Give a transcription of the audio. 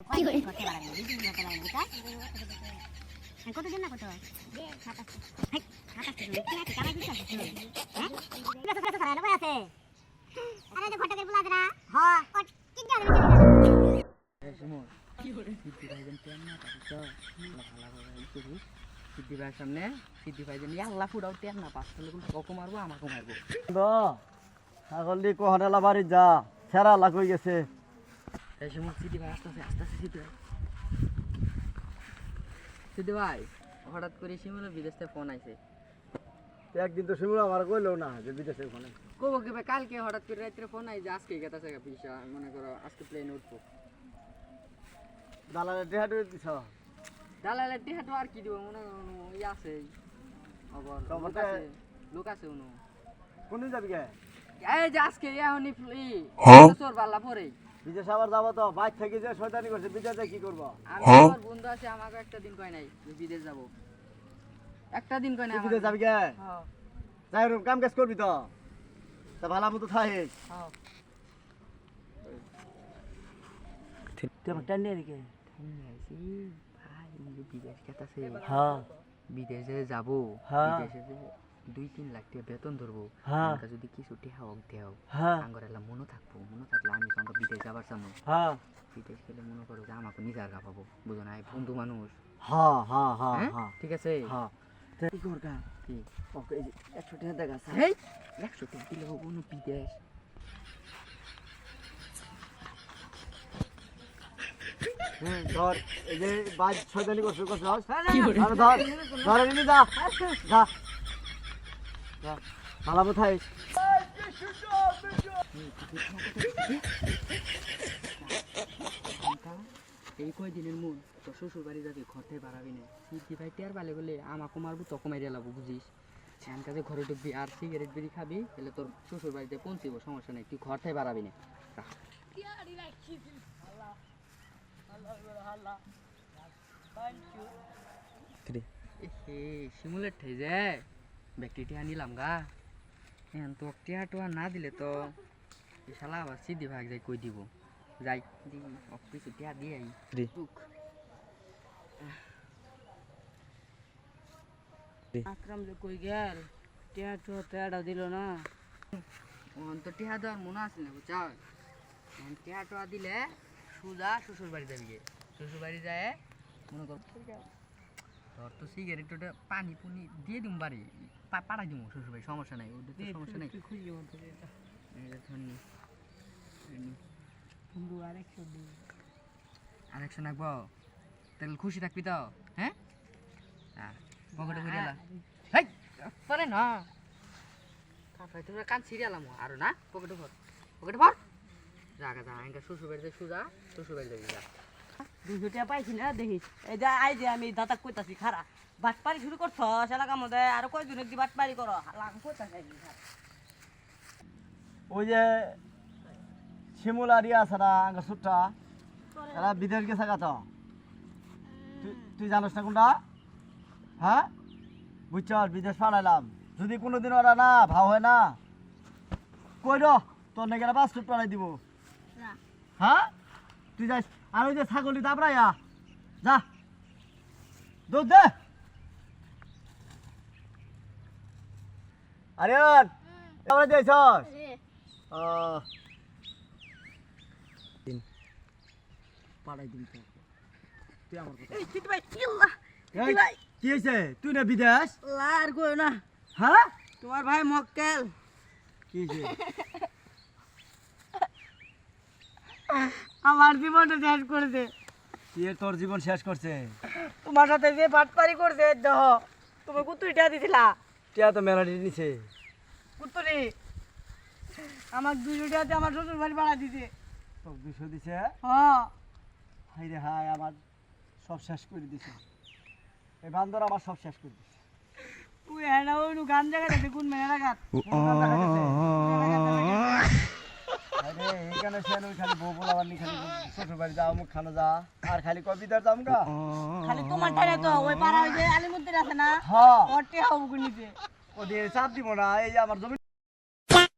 কি করে করতে পারবে না দিদি করতে পারবে বুঝা কত দিন না কত 27 হাই 27 দিন কি কামাই দিছ হ্যাঁ এটা তো সারা লগে আছে আরে তো ঘটকের বুলাছ না হ্যাঁ কি জানি এই সুমন কি করে সিদ্ধি ভাইজান কেন না পারিস ভালো ভালো করি সিদ্ধি ভাইয়ের সামনে সিদ্ধি ভাইজান আল্লাহ ফুড়াও টেন না পাঁচ তাহলে কিন্তু ওকে মারবো আমাকে মারবো ছাগল দি কোহরেলা বাড়ি যা ফেরা লাগ হয়ে গেছে। এই সুমন সিদ্ধি ভাই আস্তে আস্তে সিদ্ধি ভাই হঠাৎ করে শিমুলের বিদেশ থেকে ফোন আইছে একদিন তো শিমুল আমার কইলো না যে বিদেশে ওখানে কব কি ভাই কালকে হঠাৎ করে রাত্রে ফোন আই যে আজকে গেতাছে পিসা মনে করো আজকে প্লেন উঠবো দালালে দেহাট দিছ দালালের টিহাটো আর কি দিব মনে করো ই আছে আবার লোক আছে উনো কোন দিন যাবি গে এই যে আজকে এখনই তোর বাল্লা পরে বিদেশে আবার যাবো তো বাইক থেকে যে শয়তানি করছে বিদেশে কি করবো আমি আমার বন্ধু আছে আমাকে একটা দিন কয় নাই যে বিদেশ যাব একটা দিন কয় নাই বিদেশ যাবি গে হ্যাঁ যাই রুম কাম কাজ করবি তো তা ভালো মতো থাকিস হ্যাঁ তুই আমার টান নিয়ে দিকে ভাই বিদেশ কেতাছে হ্যাঁ বিদেশে যাব হ্যাঁ। বিদেশে যে 2-3 লাখ টাকা বেতন ধরবো হ্যাঁ। আমাকে যদি কিছু টেহাও দেও হ্যাঁ আঙ্গর এলা মনে থাকবো মনে থাকলে আমি সঙ্গে বিদেশ যাবার সামনে হ্যাঁ বিদেশ গেলে মনে করো যে আমাকে নিজের গা পাবো বুঝো না বন্ধু মানুষ হ্যাঁ হ্যাঁ হ্যাঁ হ্যাঁ হ্যাঁ ঠিক আছে হ্যাঁ কি করকা কি ওকে এই 100 টাকা দেখা আছে হেই 100 টাকা দিলে হবো না বিদেশ ধর এই যে বাজ শয়তানি করছিস কি করে ধর ধর নিয়ে যা যা যা ভালো মতো থাকিস এই কয়দিনের মন তো শ্বশুর বাড়ি যাবি ঘর থেকে বাড়াবি না সিদ্ধি ভাই টের পালে গেলে আমাকে মারবো তোকে মারিয়ে লাবো বুঝিস এখান কাছে ঘরে ঢুকবি আর সিগারেট বিড়ি খাবি তাহলে তোর শ্বশুর বাড়িতে পৌঁছিব সমস্যা নেই তুই ঘর থেকে বাড়াবি না শিমুলের ঠাই যে ব্যক্তি টিয়া নিলাম গা এখন তো টিয়া টোয়া না দিলে তো শালা আবার সিদ্ধি ভাগ যাই কই দিব যাই দি কিছু টিয়া দিয়ে আই আকরাম যে কই গেল টিয়া তো তেড়া দিল না ওন তো টিয়া দেওয়ার মনে আছে না বুঝছ টিয়া টোয়া দিলে সুজা শ্বশুর বাড়ি যাবি শ্বশুর বাড়ি যায় মনে কর তোর তো সিগারেট পানি পুনি দিয়ে দিম বাড়ি পাড়াই দিব শ্বশুর বাড়ি সমস্যা নাই ওদের তো সমস্যা নাই খুঁজে বলতে বন্ধু আরেকশো নাকবো তাহলে খুশি থাকবি তো হ্যাঁ পকেটে করে এলা হেই পরে না তারপরে তোরা কান সিরিয়ালাম আরো না পকেটে ভর জাগা যা আঙ্কা শ্বশুর বাড়িতে সুজা শ্বশুর বাড়ি যাবি যা 200 টাকা পাইছি না দেখিস এই যে আই যে আমি দাদা কইতাছি খারা বাটপারি শুরু করছ এলাকার মধ্যে আর কয়দিন দি বাটপারি করো লাগ কইতাছি ওই যে শিমুল আর ইয়া আছে না আঙ্গা সুট্টা এরা বিদেশ গেছে গা তো তুই জানোস না কোনটা হ্যাঁ বুঝছ বিদেশ পাঠাইলাম যদি কোনোদিন ওরা না ভাও হয় না কই তোর নাকি একটা পাসপোর্ট পাঠাই দিব হ্যাঁ তুই যাস আর ওই যে ছাগলি দাবড়াইয়া যা দৌড় দে আরে দাবড়াই দিয়েছ পাঠাই দিন তো তুই আমার কথা এই চিট ভাই ইল্লাহ এই, কি হয়েছে তুই না বিদেশ লার কই না হ্যাঁ তোমার ভাই মক্কেল কি হয়েছে আমার জীবনটা শেষ করেছে কি এর তোর জীবন শেষ করছে তোমার সাথে যে বাটপারি করছে দেহ তুমি কুতুরি টাকা দিছিলা টিয়া তো মেলাটি নিছে কুতুরি আমার 200 টাকা দিয়ে আমার শ্বশুর বাড়ি ভাড়া দিছে তোর 200 দিছে হ্যাঁ হাই রে হাই আমার সব শেষ করে দিছে এই বান্দর আমার সব শেষ করে দিছে তুই এনা ওই গান জায়গাতে কোন মেলা গাত আরে এইখানে সেন ওই খালি বউ বলাবার নি খালি শ্বশুর বাড়ি যাও মুখ খানো যা আর খালি কবিতার যাম গা খালি তোমার টাইনে তো ওই পাড়া ওই যে আলিমুদ্দিন আছে না হ্যাঁ ওরটি হাউ গুনিতে ও দিয়ে চাপ দিব না এই যে আমার জমি